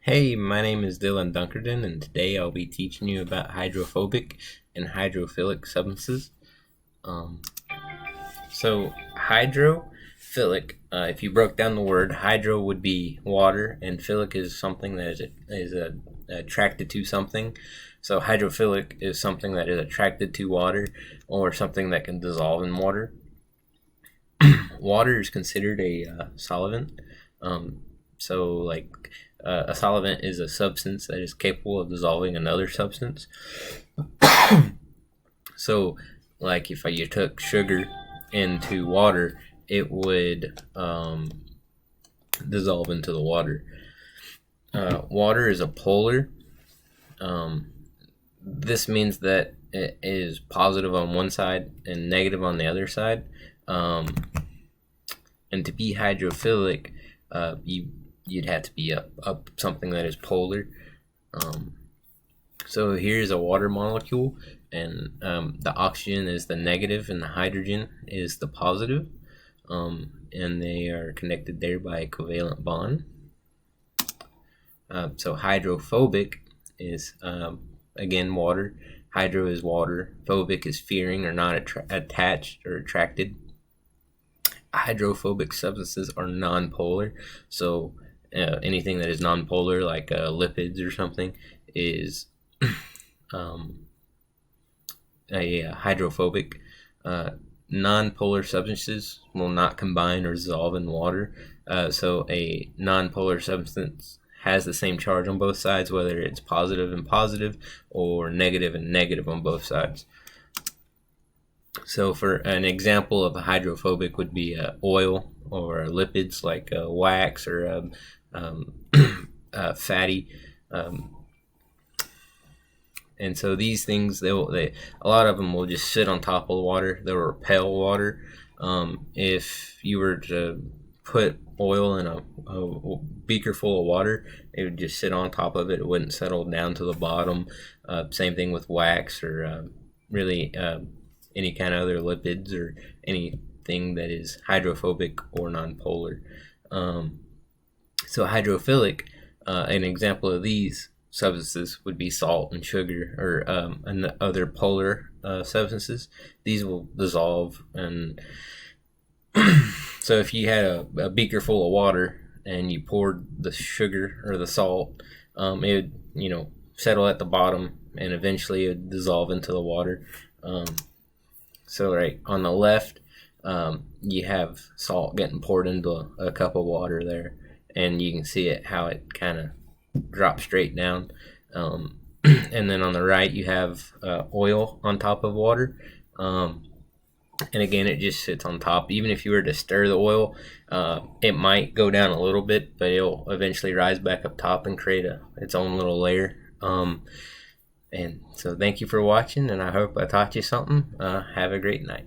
Hey, my name is Dylan Dunkerton, and today I'll be teaching you about hydrophobic and hydrophilic substances. Um, hydrophilic, if you broke down the word, hydro would be water, and philic is something that is attracted to something. So hydrophilic is something that is attracted to water, or something that can dissolve in water. Water is considered a solvent. A solvent is a substance that is capable of dissolving another substance. So, like if you took sugar into water, it would dissolve into the water. Water is a polar. This means that it is positive on one side and negative on the other side. And to be hydrophilic, you'd have to be up something that is polar. So here's a water molecule, and the oxygen is the negative and the hydrogen is the positive, and they are connected there by a covalent bond. So hydrophobic is, again, water. Hydro is water. Phobic is fearing or not attached or attracted. Hydrophobic substances are nonpolar, so anything that is nonpolar, like lipids or something, is hydrophobic. Nonpolar substances will not combine or dissolve in water. So a nonpolar substance has the same charge on both sides, whether it's positive and positive or negative and negative on both sides. So for an example of a hydrophobic would be oil or lipids like wax or fatty. And so these things, a lot of them will just sit on top of the water. They'll repel water. If you were to put oil in a beaker full of water, it would just sit on top of it. It wouldn't settle down to the bottom. Same thing with wax or any kind of other lipids or anything that is hydrophobic or nonpolar. So hydrophilic, an example of these substances would be salt and sugar or other polar substances. These will dissolve, and so if you had a beaker full of water and you poured the sugar or the salt, it would settle at the bottom and eventually it would dissolve into the water. So right on the left, you have salt getting poured into a cup of water there, and you can see how it kind of drops straight down. And then on the right, you have oil on top of water. And again, it just sits on top. Even if you were to stir the oil, it might go down a little bit, but it'll eventually rise back up top and create its own little layer. And so thank you for watching, and I hope I taught you something. Have a great night.